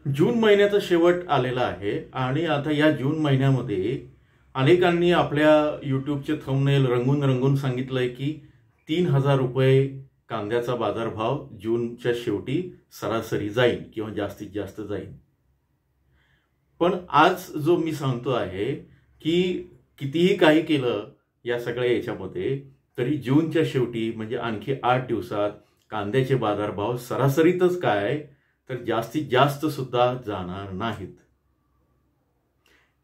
जून महिन्याचा शेवट आलेला आहे आणि आता या जून महिन्यामध्ये अनेकांनी आपल्या यूट्यूबचे थंबनेल रंगून रंगून सांगितलंय की 3,000 रुपये कांद्याचा बाजारभाव जूनच्या शेवटी सरासरी जाईल किंवा जास्तीत जास्त जाईल। पण आज जो मी सांगतो आहे की कितीही काही केलं या सगळ्या याच्यामध्ये तरी जूनच्या शेवटी म्हणजे आणखी 8 दिवसात कांद्याचे बाजारभाव सरासरीतच काय तर जास्तीत जास्त सुद्धा जाणार नाहीत।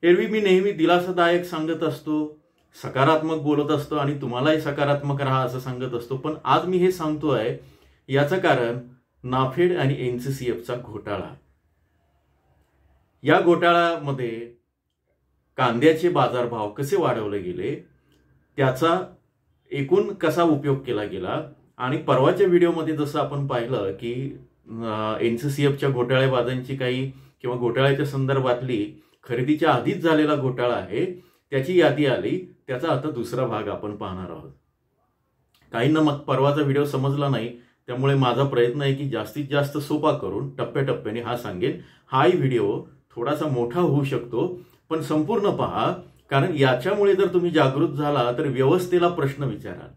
एरवी मी नेहमी दिलासादायक सांगत असतो, सकारात्मक बोलत असतो आणि तुम्हालाही सकारात्मक राहा असं सांगत असतो, पण आज मी हे सांगतोय याचं कारण नाफेड आणि एनसीसीएफचा घोटाळा। या घोटाळ्यामध्ये कांद्याचे बाजारभाव कसे वाढवले गेले, त्याचा एकूण कसा उपयोग केला गेला आणि परवाच्या व्हिडिओमध्ये जसं आपण पाहिलं की एनसीसीएफच्या घोटाळेबाजांची काही किंवा घोटाळ्याच्या संदर्भातली खरेदीच्या आधीच झालेला घोटाळा आहे त्याची यादी आली, त्याचा आता दुसरा भाग आपण पाहणार आहोत। काहींना मग परवाचा व्हिडिओ समजला नाही, त्यामुळे माझा प्रयत्न आहे की जास्तीत जास्त सोपा करून टप्प्याटप्प्याने हा सांगेन। हाही व्हिडिओ थोडासा मोठा होऊ शकतो पण संपूर्ण पहा, कारण याच्यामुळे जर तुम्ही जागृत झाला तर व्यवस्थेला प्रश्न विचाराल।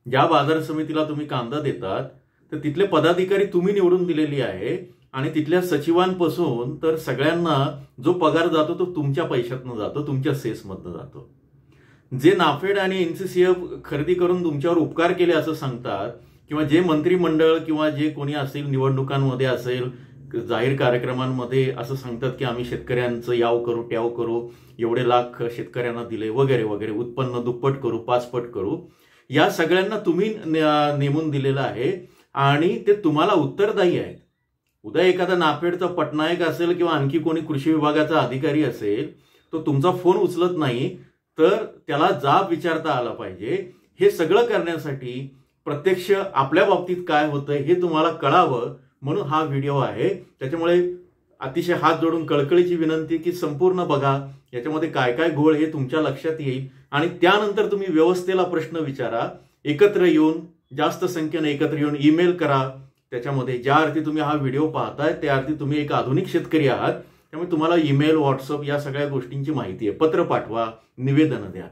ज्या बाजार समितीला तुम्ही कांदा देतात तर तिथले पदाधिकारी तुम्ही निवडून दिलेली आहे आणि तिथल्या सचिवांपासून तर सगळ्यांना जो पगार जातो तो तुमच्या पैशातनं जातो, तुमच्या सेसमधनं जातो। जे नाफेड आणि एनसीसीएफ खरेदी करून तुमच्यावर उपकार केले असं सांगतात किंवा जे मंत्रिमंडळ किंवा जे कोणी असेल निवडणुकांमध्ये असेल जाहीर कार्यक्रमांमध्ये असं सांगतात की आम्ही शेतकऱ्यांचं याव करू ट्याव करू, एवढे लाख शेतकऱ्यांना दिले वगैरे वगैरे, उत्पन्न दुप्पट करू 5 पट करू, या सगळ्यांना तुम्ही नेमून दिलेलं आहे आणि ते तुम्हाला उत्तरदायी आहेत। उद्या एखादा नाफेडचा पटनायक असेल किंवा आणखी कोणी कृषी विभागाचा अधिकारी असेल तो तुमचा फोन उचलत नाही तर त्याला जाब विचारता आला पाहिजे। हे सगळं करण्यासाठी प्रत्यक्ष आपल्या बाबतीत काय होतंय हे तुम्हाला कळावं म्हणून हा व्हिडिओ आहे। त्याच्यामुळे अतिशय हात जोडून कळकळीची विनंती की संपूर्ण बघा, याच्यामध्ये काय काय घोळ हे तुमच्या लक्षात येईल आणि त्यानंतर तुम्ही व्यवस्थेला प्रश्न विचारा। एकत्र येऊन, जास्त संख्येने एकत्र येऊन ईमेल करा। त्याच्यामध्ये ज्या अर्थी तुम्ही हा व्हिडिओ पाहताय त्या अर्थी तुम्ही एक आधुनिक शेतकरी आहात, त्यामुळे तुम्हाला ईमेल व्हॉट्सअप या सगळ्या गोष्टींची माहिती आहे। पत्र पाठवा, निवेदन द्या।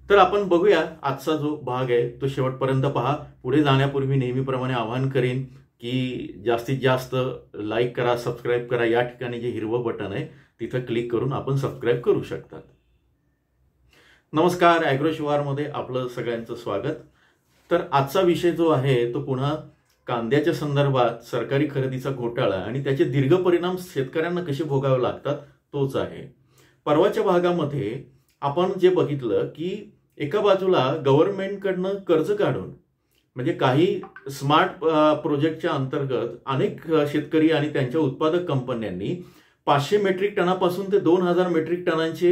तर आपण बघूया आजचा जो भाग आहे तो शेवटपर्यंत पहा। पुढे जाण्यापूर्वी नेहमीप्रमाणे आवाहन करेन की जास्तीत जास्त लाईक करा, सबस्क्राईब करा। या ठिकाणी जे हिरवं बटन आहे तिथं क्लिक करून आपण सबस्क्राईब करू शकतात। नमस्कार, ॲग्रो शिवारमध्ये आपलं सगळ्यांचं स्वागत। तर आजचा विषय जो आहे तो पुन्हा कांद्याच्या संदर्भात सरकारी खरेदीचा घोटाळा आणि त्याचे दीर्घ परिणाम शेतकऱ्यांना कसे भोगावे लागतात तोच आहे। परवाच्या भागामध्ये आपण जे बघितलं की एका बाजूला गव्हर्नमेंटकडनं कर्ज काढून म्हणजे काही स्मार्ट प्रोजेक्टच्या अंतर्गत अनेक शेतकरी आणि त्यांच्या उत्पादक कंपन्यांनी 500 मेट्रिक टनापासून ते 2,000 मेट्रिक टनांचे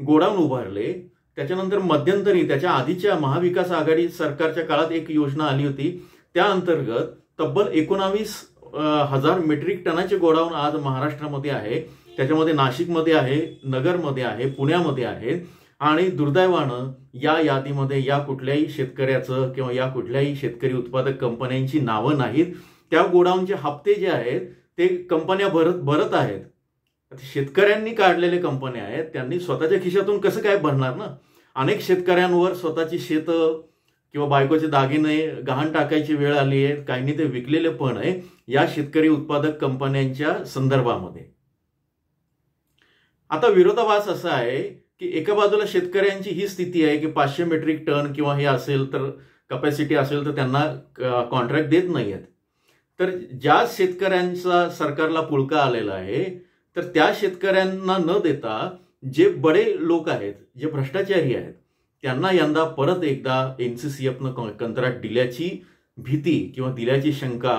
गोडाऊन उभारले। त्याच्यानंतर मध्यंतरी त्याच्या आधीच्या महाविकास आघाडी सरकारच्या काळात एक योजना आली होती, त्या अंतर्गत तब्बल 19,000 मेट्रिक टनाचे गोडाऊन आज महाराष्ट्रामध्ये आहे। त्याच्यामध्ये नाशिकमध्ये आहे, नगरमध्ये आहे, पुण्यामध्ये आहे आणि दुर्दैवानं या यादीमध्ये या कुठल्याही शेतकऱ्याचं किंवा या कुठल्याही शेतकरी उत्पादक कंपन्यांची नावं नाहीत। त्या गोडाऊनचे हप्ते जे आहेत ते कंपन्या भरत आहेत। शेतकऱ्यांनी काढलेले कंपन्या आहेत, त्यांनी स्वतःच्या खिशातून कसं काय भरणार ना। अनेक शेतकऱ्यांवर स्वतःची शेतं किंवा बायकोचे दागिने गहाण टाकायची वेळ आली आहे, काहींनी ते विकलेले पण आहे या शेतकरी उत्पादक कंपन्यांच्या संदर्भामध्ये। आता विरोधाभास असा आहे की एका बाजूला शेतकऱ्यांची ही स्थिती आहे की 500 मेट्रिक टन किंवा हे असेल तर कॅपॅसिटी असेल तर त्यांना कॉन्ट्रॅक्ट देत नाहीयेत। तर ज्या शेतकऱ्यांचा सरकारला पुळका आलेला आहे तर त्या शेतकऱ्यांना न देता जे बडे लोक आहेत, जे भ्रष्टाचारी आहेत, त्यांना यंदा परत एकदा एनसीसीएफनं कंत्राट दिल्याची भीती किंवा दिल्याची शंका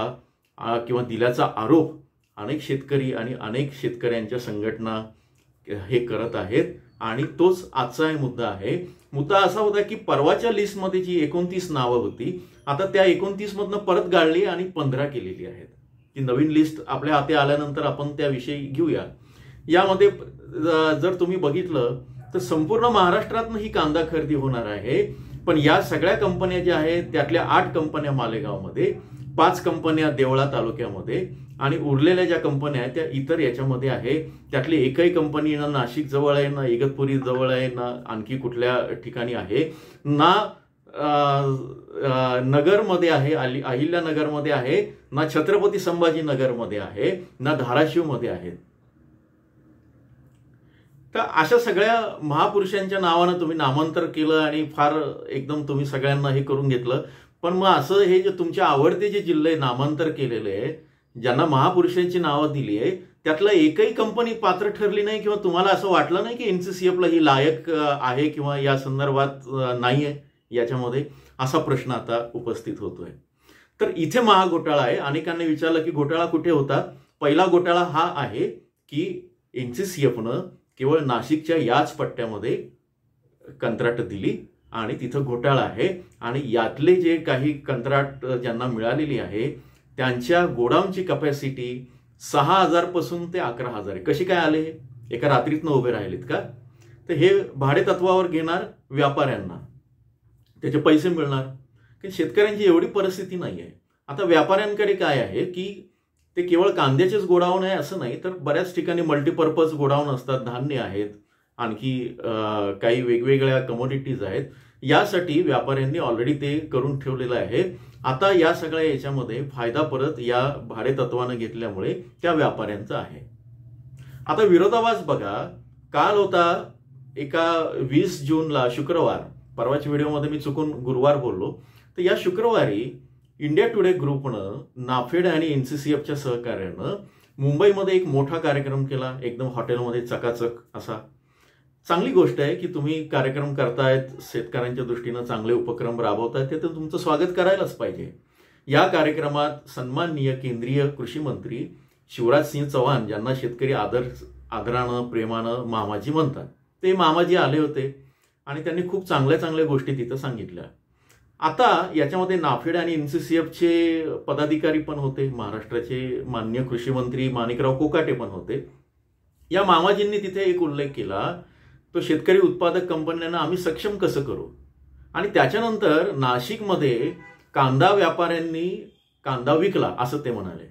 किंवा दिल्याचा आरोप अनेक शेतकरी आणि अनेक शेतकऱ्यांच्या संघटना हे करत आहेत आणि तोच आजचा मुद्दा आहे। मुद्दा असा होता की परवाच्या लिस्टमध्ये जी 29 नावं होती आता त्या 29 मधनं परत गाळली आणि 15 केलेली आहेत। ती नवीन लिस्ट आपल्या हाती आल्यानंतर आपण त्याविषयी घेऊया। यामध्ये जर तुम्ही बघितलं तर संपूर्ण महाराष्ट्रातनं ही कांदा खरेदी होणार आहे, पण या सगळ्या कंपन्या ज्या आहेत त्यातल्या 8 कंपन्या मालेगावमध्ये 5 कंपन्या देवळा तालुक्यामध्ये आणि उरलेल्या ज्या कंपन्या आहेत त्या इतर याच्यामध्ये आहे. त्यातली एकही कंपनी ना नाशिक जवळ आहे, ना इगतपुरी जवळ आहे, ना आणखी कुठल्या ठिकाणी आहे, ना नगरमध्ये आहे, अहिल्यानगरमध्ये आहे, ना छत्रपती संभाजीनगरमध्ये आहे, ना धाराशिवमध्ये आहे. तर अशा सगळ्या महापुरुषांच्या नावानं तुम्ही नामांतर केलं आणि फार एकदम तुम्ही सगळ्यांना हे करून घेतलं. पण मग असं हे जे तुमचे आवडते जे जिल्हे नामांतर केलेले आहे, ज्यांना महापुरुषांची नावं दिली आहे, त्यातला एकही कंपनी पात्र ठरली नाही किंवा तुम्हाला असं वाटलं नाही की एनसीसीएफला ही लायक आहे किंवा या संदर्भात नाही आहे याच्यामध्ये, असा प्रश्न आता उपस्थित होतोय. तर इथे महाघोटाळा आहे. अनेकांनी विचारलं की घोटाळा कुठे होता. पहिला घोटाळा हा आहे की एनसीसीएफनं केवळ नाशिकच्या याच पट्ट्यामध्ये कंत्राट दिली आणि तिथं घोटाळा आहे. आणि यातले जे काही कंत्राट ज्यांना मिळालेली आहे त्यांच्या गोडाऊनची कपॅसिटी 6,000 पासून ते 11,000 आहे. कशी काय आले? एका रात्रीतनं उभे राहिलेत का? तर हे भाडे तत्वावर घेणार व्यापाऱ्यांना, त्याचे पैसे मिळणार. की शेतकऱ्यांची एवढी परिस्थिती नाही आहे. आता व्यापाऱ्यांकडे काय आहे की ते केवळ कांद्याचेच गोडाऊन आहे असं नाही, तर बऱ्याच ठिकाणी मल्टीपर्पज गोडाऊन असतात, धान्य आहेत, आणखी काही वेगवेगळ्या कमोडिटीज आहेत. यासाठी व्यापाऱ्यांनी ऑलरेडी ते करून ठेवलेलं आहे. आता या सगळ्या याच्यामध्ये फायदा परत या भाडे तत्वानं घेतल्यामुळे त्या व्यापाऱ्यांचा आहे. आता विरोधाभास बघा. काल होता एका 20 जूनला शुक्रवार, परवाच्या व्हिडिओमध्ये मी चुकून गुरुवार बोललो, तर या शुक्रवारी इंडिया टुडे ग्रुपनं नाफेड आणि एनसीसीएफच्या सहकार्यानं मुंबईमध्ये एक मोठा कार्यक्रम केला, एकदम हॉटेलमध्ये चकाचक असा. चांगली गोष्ट आहे की तुम्ही कार्यक्रम करतायत, शेतकऱ्यांच्या दृष्टीनं चांगले उपक्रम राबवतायत, ते तर तुमचं स्वागत करायलाच पाहिजे. या कार्यक्रमात सन्माननीय केंद्रीय कृषी मंत्री शिवराज सिंह चौहान, ज्यांना शेतकरी आदरानं प्रेमानं मामाजी म्हणतात, ते मामाजी आले होते आणि त्यांनी खूप चांगल्या चांगल्या गोष्टी तिथं सांगितल्या. आता याच्यामध्ये नाफेड आणि एनसीसीएफचे पदाधिकारी पण होते, महाराष्ट्राचे माननीय कृषी मंत्री माणिकराव कोकाटे पण होते. या मामाजींनी तिथे एक उल्लेख केला, तो शेतकरी उत्पादक कंपन्यांना आम्ही सक्षम कसं करू. आणि त्याच्यानंतर नाशिकमध्ये कांदा व्यापाऱ्यांनी कांदा विकला असं ते म्हणाले.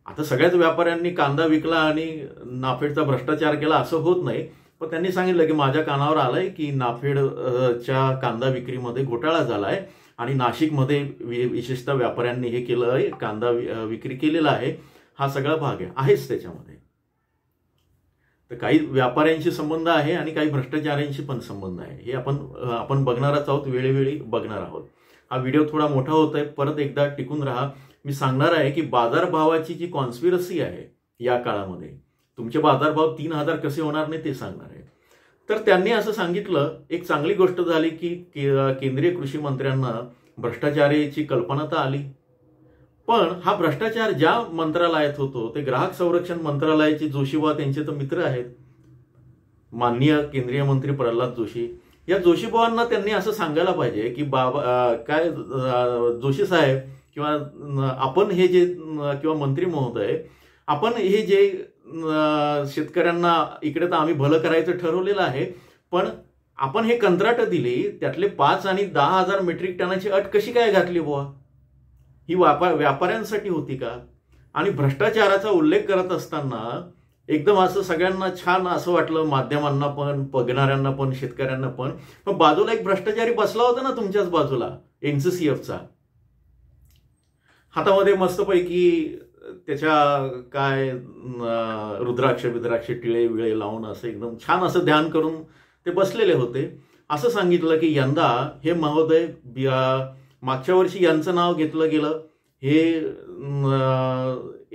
आता सगळ्याच व्यापाऱ्यांनी कांदा विकला आणि नाफेडचा भ्रष्टाचार केला असं होत नाही, पण त्यांनी सांगितलं की माझ्या कानावर आलंय की नाफेडच्या कांदा विक्रीमध्ये घोटाळा झालाय आणि नाशिकमध्ये विशेषतः व्यापाऱ्यांनी हे केलंय, कांदा विक्री केलेला आहे. हा सगळा भाग आहेच त्याच्यामध्ये. तर काही व्यापाऱ्यांशी संबंध आहे आणि काही भ्रष्टाचारांशी पण संबंध आहे. हे आपण बघणारच आहोत, वेळोवेळी बघणार आहोत. हा व्हिडिओ थोडा मोठा होत आहे, परत एकदा टिकून राहा. मी सांगणार आहे की बाजारभावाची जी कॉन्स्पिरसी आहे या काळामध्ये, तुमचे बाजारभाव 3,000 कसे होणार नाही ते सांगणार आहे. तर त्यांनी असं सांगितलं, एक चांगली गोष्ट झाली की केंद्रीय कृषी मंत्र्यांना भ्रष्टाचाराची कल्पना तर आली, पण हा भ्रष्टाचार ज्या मंत्रालयात होतो ते ग्राहक संरक्षण मंत्रालयाचे जोशीबा, त्यांचे तर मित्र आहेत माननीय केंद्रीय मंत्री प्रल्हाद जोशी. या जोशीबावांना त्यांनी असं सांगायला पाहिजे की बाबा काय जोशी साहेब किंवा आपण हे जे किंवा मंत्री महोदय, आपण हे जे शेतकऱ्यांना इकडे तर आम्ही भलं करायचं ठरवलेलं आहे, पण आपण हे कंत्राट दिली त्यातले 5 आणि 10,000 मेट्रिक टनाची अट कशी काय घातली बुवा? ही व्यापाऱ्यांसाठी होती का? आणि भ्रष्टाचाराचा उल्लेख करत असताना एकदम असं सगळ्यांना छान असं वाटलं, माध्यमांना पण, बघणाऱ्यांना पण, शेतकऱ्यांना पण. पण बाजूला एक भ्रष्टाचारी बसला होता ना तुमच्याच बाजूला, एनसीसीएफचा, हातामध्ये मस्तपैकी त्याच्या काय रुद्राक्ष टिळे विळे लावून असं एकदम छान असं ध्यान करून ते बसलेले होते. असं सांगितलं की यंदा हे महोदय, मागच्या वर्षी यांचं नाव घेतलं गेलं, हे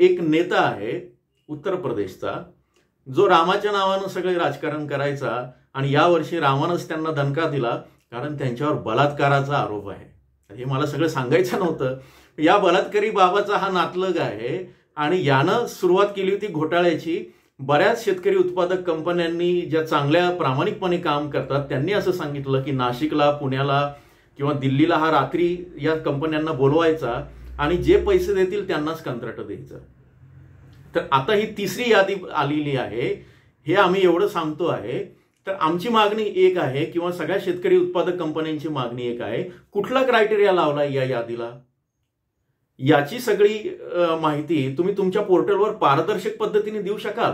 एक नेता आहे उत्तर प्रदेशचा, जो रामाच्या नावानं सगळे राजकारण करायचा आणि यावर्षी रामानंच त्यांना दणका दिला कारण त्यांच्यावर बलात्काराचा आरोप आहे. हे मला सगळं सांगायचं नव्हतं. या बलात्कारी बाबाचा हा नातलग आहे आणि यानं सुरुवात केली होती घोटाळ्याची. बऱ्याच शेतकरी उत्पादक कंपन्यांनी ज्या चांगल्या प्रामाणिकपणे काम करतात त्यांनी असं सांगितलं की नाशिकला, पुण्याला किंवा दिल्लीला हा रात्री या कंपन्यांना बोलवायचा आणि जे पैसे देतील त्यांनाच कंत्राट द्यायचं. तर आता ही तिसरी यादी आलेली आहे. हे आम्ही एवढं सांगतो आहे. तर आमची मागणी एक आहे किंवा सगळ्या शेतकरी उत्पादक कंपन्यांची मागणी एक आहे, कुठला क्रायटेरिया लावलाय या यादीला? याची सगळी माहिती तुम्ही तुमच्या पोर्टलवर पारदर्शक पद्धतीने देऊ शकाल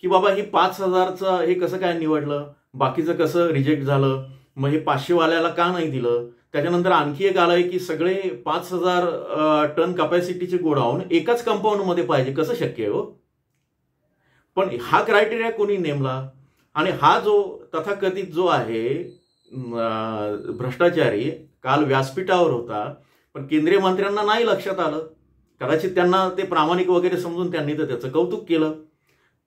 की बाबा ही 5,000चं हे कसं काय निवडलं, बाकीचं कसं रिजेक्ट झालं, मग हे 500 वाल्याला का नाही दिलं. त्याच्यानंतर आणखी एक आलंय की सगळे 5,000 टन कॅपॅसिटीचे गोडाऊन एकाच कंपाऊंडमध्ये पाहिजे, कसं शक्य आहे हो. पण हा क्रायटेरिया कोणी नेमला आणि हा जो तथाकथित जो आहे भ्रष्टाचारी काल व्यासपीठावर होता, पण केंद्रीय मंत्र्यांना नाही लक्षात आलं. कदाचित त्यांना ते प्रामाणिक वगैरे समजून त्यांनी तर त्याचं कौतुक केलं.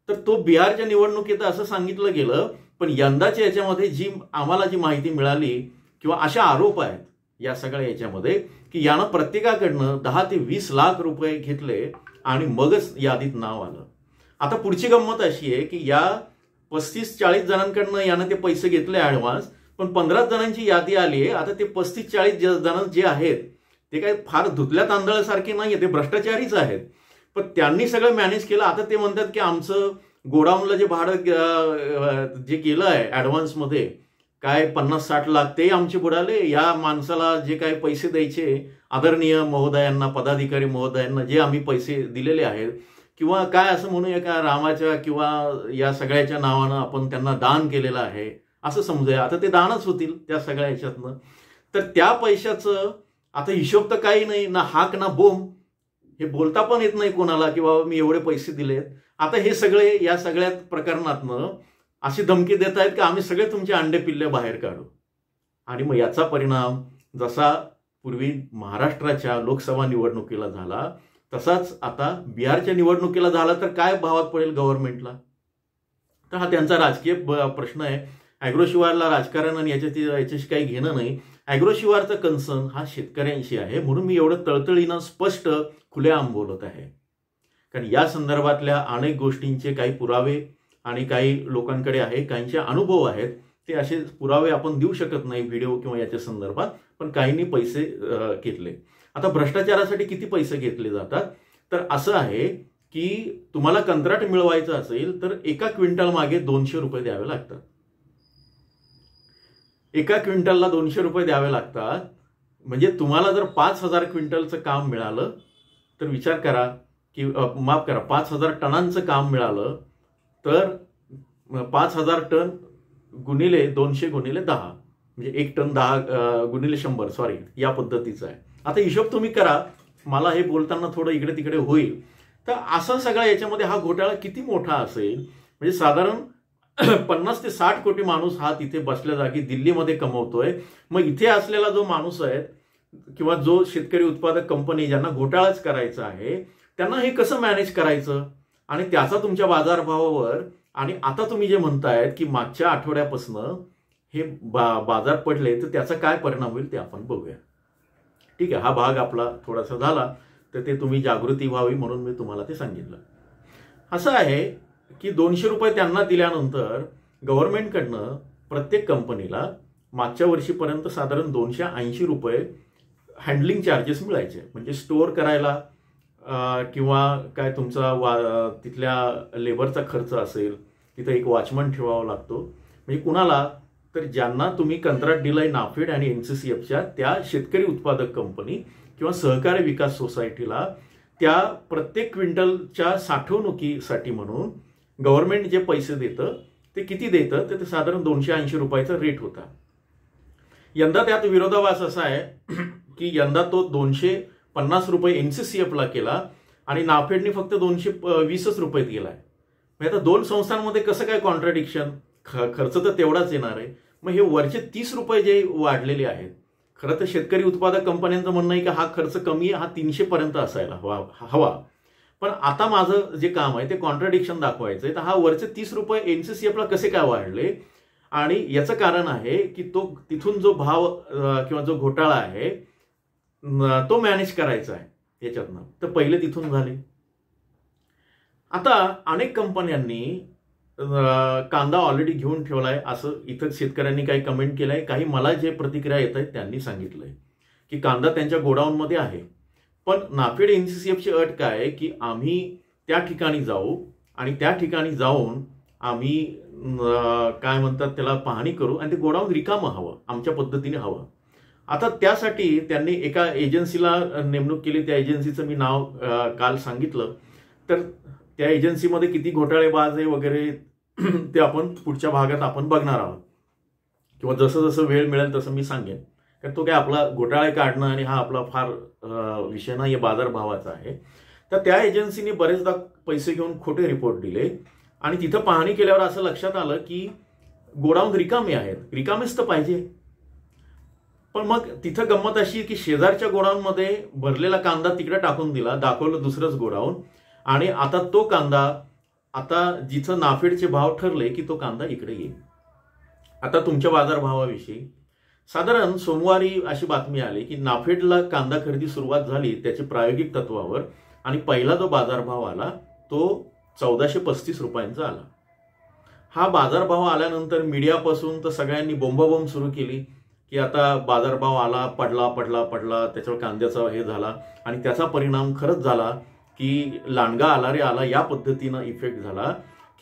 तर तो बिहारच्या निवडणुकीत असं सांगितलं गेलं, पण यंदाच्या याच्यामध्ये आम्हाला जी माहिती मिळाली किंवा अशा आरोप आहेत या सगळ्या याच्यामध्ये की यानं प्रत्येकाकडनं 10 ते 20 लाख रुपये घेतले आणि मगच यादीत नाव आलं. आता पुढची गंमत अशी आहे की या 35-40 जणांकडनं यानं ते पैसे घेतले ऍडव्हान्स, पण 15 जणांची यादी आली आहे. आता ते 35-40 जण जे आहेत ते काही फार धुतल्या तांदळासारखे नाहीये, ते भ्रष्टाचारीच आहेत. पण त्यांनी सगळं मॅनेज केलं. आता ते म्हणतात की आमचं गोडाऊनला जे भाडं जे गेलं आहे ऍडव्हान्समध्ये काय 50-60 लाख ते आमचे बुडाले. या माणसाला जे काही पैसे द्यायचे आदरणीय महोदयांना, पदाधिकारी महोदयांना जे आम्ही पैसे दिलेले आहेत, किंवा काय असं म्हणूया का रामाच्या किंवा या सगळ्याच्या नावानं आपण त्यांना दान केलेलं आहे असं समजूया. आता ते दानच होतील त्या सगळ्या ह्याच्यातनं. तर त्या पैशाचं आता हिशोब तर काही नाही, ना हाक ना बोंब, हे बोलता पण येत नाही कोणाला की बाबा मी एवढे पैसे दिलेत. आता हे सगळे या सगळ्या प्रकरणातनं अशी धमकी देत आहेत की आम्ही सगळे तुमचे अंडे पिल्ले बाहेर काढू. आणि मग याचा परिणाम जसा पूर्वी महाराष्ट्राच्या लोकसभा निवडणुकीला झाला तसाच आता बिहारच्या निवडणुकीला झाला, तर काय भावात पडेल गव्हर्नमेंटला. तर हा त्यांचा राजकीय प्रश्न आहे. ॲग्रोशिवारला राजकारण आणि याच्याशी काही घेणं नाही. ॲग्रोशिवारचा कन्सर्न हा शेतकऱ्यांशी आहे, म्हणून मी एवढं तळतळीनं स्पष्ट खुलेआम बोलत आहे. कारण या संदर्भातल्या अनेक गोष्टींचे काही पुरावे आणि काही लोकांकडे आहे, काहींचे अनुभव आहेत. ते असे पुरावे आपण देऊ शकत नाही व्हिडिओ किंवा याच्या संदर्भात, पण काहींनी पैसे घेतले. आता भ्रष्टाचारासाठी किती पैसे घेतले जातात, तर असं आहे की तुम्हाला कंत्राट मिळवायचं असेल तर एका क्विंटल मागे 200 रुपये द्यावे लागतात. एका क्विंटलला 200 रुपये द्यावे लागतात. म्हणजे तुम्हाला जर 5,000 क्विंटलचं काम मिळालं तर विचार करा की माफ करा 5,000 टनांचं काम मिळालं तर 5,000 टन गुणिले 200 गुणिले 10 म्हणजे 1 टन 10 गुणिले 100 सॉरी या पद्धतीचं आहे. आता हिशोब तुम्ही करा, मला हे बोलताना थोडं इकडे तिकडे होईल. तर असं सगळं याच्यामध्ये हा घोटाळा किती मोठा असेल, म्हणजे साधारण 50 ते 60 कोटी माणूस हा तिथे बसल्या जागी दिल्लीमध्ये कमवतोय. मग इथे असलेला जो माणूस आहे किंवा जो शेतकरी उत्पादक कंपनी ज्यांना घोटाळाच करायचा आहे त्यांना हे कसं मॅनेज करायचं, आणि त्याचा तुमच्या बाजारभावावर, आणि आता तुम्ही जे म्हणतायत की मागच्या आठवड्यापासून हे बाजार पडले तर त्याचा काय परिणाम होईल ते आपण बघूया. ठीक आहे, हा भाग आपला थोडासा झाला तर ते तुम्ही जागृती व्हावी म्हणून मी तुम्हाला ते सांगितलं. असं आहे की 200 रुपये त्यांना दिल्यानंतर गव्हर्नमेंटकडनं प्रत्येक कंपनीला मागच्या वर्षीपर्यंत साधारण 280 रुपये हँडलिंग चार्जेस मिळायचे. म्हणजे स्टोअर करायला किंवा काय तुमचा तिथल्या लेबरचा खर्च असेल, तिथं एक वॉचमन ठेवावा लागतो. म्हणजे कुणाला तर ज्यांना तुम्ही कंत्राट दिलंय नाफेड आणि NCCFच्या त्या शेतकरी उत्पादक कंपनी किंवा सहकारी विकास सोसायटीला त्या प्रत्येक क्विंटलच्या साठवणुकीसाठी म्हणून गव्हर्नमेंट जे पैसे देतं ते किती देतं ते साधारण 280 रुपयाचा रेट होता. यंदा त्यात विरोधाभास असा आहे की यंदा तो 250 रुपये NCCFला केला आणि नाफेडने फक्त 220 रुपये दिलाय. म्हणजे आता दोन संस्थांमध्ये कसं काय कॉन्ट्राडिक्शन, खर्च तर तेवढाच येणार आहे. मग हे वरचे 30 रुपये जे वाढलेले आहेत, खरं तर शेतकरी उत्पादक कंपन्यांचं म्हणणं आहे की हा खर्च कमी आहे, हा 300 पर्यंत असायला हवा. पण आता माझं जे काम आहे ते कॉन्ट्राडिक्शन दाखवायचं आहे. तर हा वरचे 30 रुपये NCCFला कसे काय वाढले, आणि याचं कारण आहे की तो तिथून जो भाव किंवा जो घोटाळा आहे तो मॅनेज करायचा आहे याच्यातनं. तर पहिले तिथून झाले. आता अनेक कंपन्यांनी कांदा ऑलरेडी घेऊन ठेवलाय असं इथं शेतकऱ्यांनी काही कमेंट केलंय. काही मला जे प्रतिक्रिया येत आहेत त्यांनी सांगितलंय की कांदा त्यांच्या गोडाऊनमध्ये आहे. पण नाफेड NCCFची अट काय की आम्ही त्या ठिकाणी जाऊ आणि त्या ठिकाणी जाऊन आम्ही काय म्हणतात त्याला पाहणी करू आणि ते गोडाऊन रिकामं हवं, आमच्या पद्धतीने हवं. आता त्यासाठी त्यांनी एका एजन्सीला नेमणूक केली. त्या एजन्सीचं मी नाव काल सांगितलं. तर त्या एजन्सीमध्ये किती घोटाळेबाज आहे वगैरे ते आपण पुढच्या भागात आपण बघणार आहोत, किंवा जसं जसं वेळ मिळेल तसं मी सांगेन. कारण तो काय आपला घोटाळे काढणं आणि हा आपला फार विषय नाही, बाजारभावाचा आहे. तर त्या एजन्सीने बरेचदा पैसे घेऊन खोटे रिपोर्ट दिले आणि तिथं पाहणी केल्यावर असं लक्षात आलं की गोडाऊन रिकामे आहेत. रिकामेच तर पाहिजे. पण मग तिथं गंमत अशी की शेजारच्या गोडाऊनमध्ये भरलेला कांदा तिकडे टाकून दिला, दाखवलं दुसरंच गोडाऊन, आणि आता तो कांदा आता जिथं नाफेडचे भाव ठरले की तो कांदा इकडे येईल. आता तुमच्या बाजारभावाविषयी साधारण सोमवारी अशी बातमी आली की नाफेडला कांदा खरेदी सुरुवात झाली त्याची प्रायोगिक तत्वावर, आणि पहिला जो बाजारभाव आला तो 1435 रुपयांचा आला. हा बाजारभाव आल्यानंतर मीडियापासून तर सगळ्यांनी बोंबाबोंब सुरू केली की आता बाजारभाव आला, पडला पडला पडला, त्याच्यावर कांद्याचा हे झाला, आणि त्याचा परिणाम खरंच झाला की लांडगा आला रे आला या पद्धतीनं इफेक्ट झाला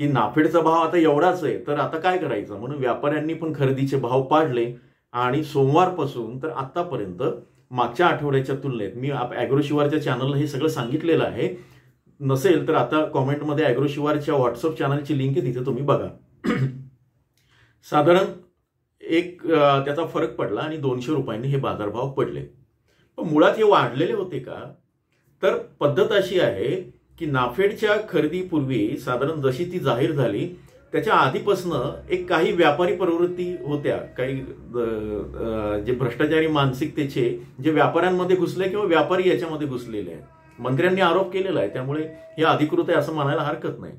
की नाफेडचा भाव आता एवढाच आहे तर आता काय करायचं, म्हणून व्यापाऱ्यांनी पण खरेदीचे भाव पाडले. आणि सोमवारपासून तर आतापर्यंत मागच्या आठवड्याच्या तुलनेत, मी ॲग्रोशिवारच्या चॅनलला हे सगळं सांगितलेलं आहे, नसेल तर आता कॉमेंटमध्ये ॲग्रोशिवारच्या व्हॉट्सअप चॅनलची लिंक आहे, तिथे तुम्ही बघा. साधारण एक त्याचा फरक पडला आणि 200 रुपयांनी हे बाजारभाव पडले. पण मुळात हे वाढलेले होते का? तर पद्धत अशी आहे की नाफेडच्या खरेदीपूर्वी साधारण जशी ती जाहीर झाली त्याच्या आधीपासनं एक काही व्यापारी प्रवृत्ती होत्या, काही जे भ्रष्टाचारी मानसिकतेचे जे व्यापाऱ्यांमध्ये घुसले किंवा व्यापारी याच्यामध्ये घुसलेले आहेत. मंत्र्यांनी आरोप केलेला आहे, त्यामुळे हे अधिकृत आहे असं म्हणायला हरकत नाही.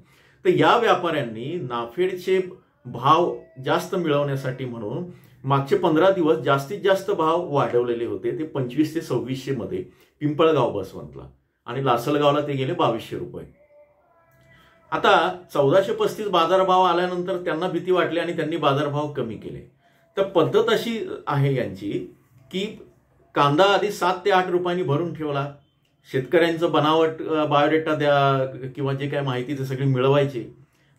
तर या व्यापाऱ्यांनी नाफेडचे भाव जास्त मिळवण्यासाठी म्हणून मागचे 15 दिवस जास्तीत जास्त भाव वाढवलेले होते. ते 2500 ते 2600 मध्ये पिंपळगाव बसवंतला, आणि लासलगावला ते गेले 2200 रुपये. आता 1435 बाजारभाव आल्यानंतर त्यांना भीती वाटली आणि त्यांनी बाजारभाव कमी केले. तर पद्धत अशी आहे यांची की कांदा आधी 7 ते 8 रुपयांनी भरून ठेवला, शेतकऱ्यांचं बनावट बायोडेटा द्या किंवा जे काय माहिती ते सगळी मिळवायची,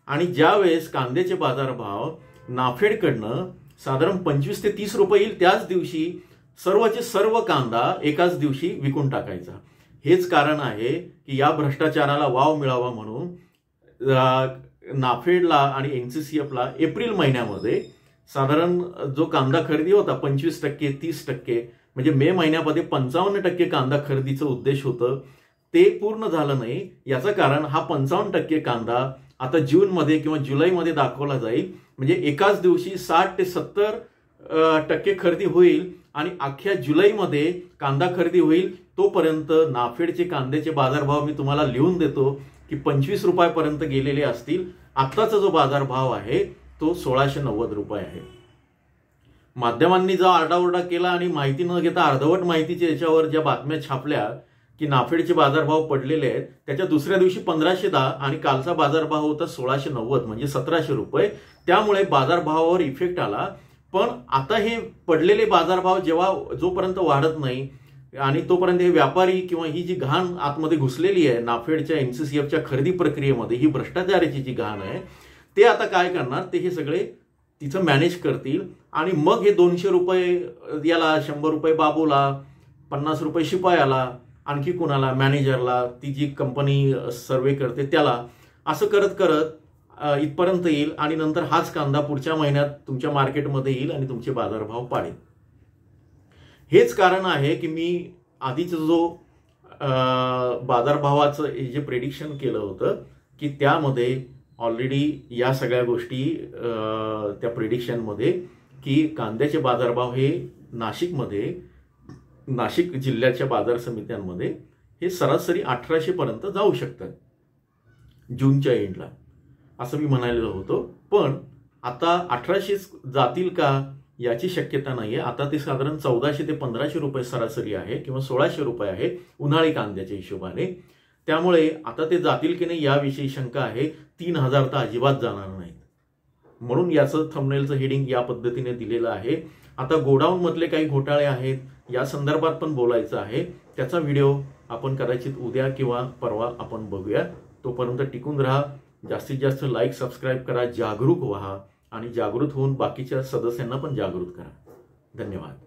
आणि ज्यावेळेस कांद्याचे बाजारभाव नाफेडकडनं साधारण 25 ते 30 रुपये येईल त्याच दिवशी सर्वचे सर्व कांदा एकाच दिवशी विकून टाकायचा. हेच कारण आहे की या भ्रष्टाचाराला वाव मिळावा म्हणून नाफेडला आणि एनसीसीएफला एप्रिल महिन्यामध्ये साधारण जो कांदा खरेदी होता 25%, 30%, म्हणजे मे महिन्यामध्ये 55% कांदा खरेदीचं उद्देश होतं, ते पूर्ण झालं नाही. याचं कारण हा 55% कांदा आता जूनमध्ये किंवा जुलैमध्ये दाखवला जाईल, म्हणजे एकाच दिवशी 60 ते 70% खरेदी होईल आणि अख्ख्या जुलैमध्ये कांदा खरेदी होईल. तोपर्यंत नाफेडचे कांद्याचे बाजारभाव मी तुम्हाला लिहून देतो की 25 रुपयापर्यंत गेलेले असतील. आत्ताचा जो बाजारभाव आहे तो 1690 रुपये आहे. माध्यमांनी जो आरडाओरडा केला आणि माहिती न घेता अर्धवट माहितीच्या याच्यावर ज्या बातम्या छापल्या की नाफेडचे बाजारभाव पडलेले आहेत, त्याच्या दुसऱ्या दिवशी 1510 आणि कालचा बाजारभाव होता 1690 म्हणजे 1700 रुपये. त्यामुळे बाजारभावावर इफेक्ट आला. पण आता हे पडलेले बाजारभाव जेव्हा जोपर्यंत वाढत नाही आणि तोपर्यंत हे व्यापारी किंवा ही जी घाण आतमध्ये घुसलेली आहे नाफेडच्या एनसीसीएफच्या खरेदी प्रक्रियेमध्ये, ही भ्रष्टाचाराची जी घाण आहे, ते आता काय करणार, ते हे सगळे तिथं मॅनेज करतील. आणि मग हे 200 रुपये याला, 100 रुपये बाबूला, 50 रुपये शिपायाला, आणखी कुणाला, मॅनेजरला, ती जी कंपनी सर्वे करते त्याला, असं करत करत इथपर्यंत येईल. आणि नंतर हाच कांदा पुढच्या महिन्यात तुमच्या मार्केटमध्ये येईल आणि तुमचे बाजारभाव पाडेल. हेच कारण आहे की मी आधीच जो बाजारभावाचं जे प्रेडिक्शन केलं होतं की त्यामध्ये ऑलरेडी या सगळ्या गोष्टी त्या प्रेडिक्शनमध्ये की कांद्याचे बाजारभाव हे नाशिक जिल्ह्याच्या बाजार समित्यांमध्ये हे सरासरी 1800 पर्यंत जाऊ शकतात जूनच्या एंडला, असं मी म्हणालेलं होतो. पण आता 1800 जातील का याची शक्यता नाहीये. आता ते साधारण 1400 ते 1500 रुपये सरासरी आहे किंवा 1600 रुपये आहे उन्हाळी कांद्याच्या हिशोबाने. त्यामुळे आता ते जातील की नाही याविषयी शंका आहे. 3000 तर अजिबात जाणार नाहीत. म्हणून याचं थंबनेलचं हेडिंग या पद्धतीने दिलेलं आहे. आता गोडाऊन मधले काही घोटाळे आहेत या संदर्भात पण बोलायचं आहे. त्याचा व्हिडिओ आपण कदाचित उद्या किंवा परवा आपण बघूया. तोपर्यंत टिकून राहा, जास्तीत जास्त लाईक सबस्क्राईब करा, जागरूक व्हा आणि जागृत होऊन बाकीच्या सदस्यांना पण जागृत करा. धन्यवाद.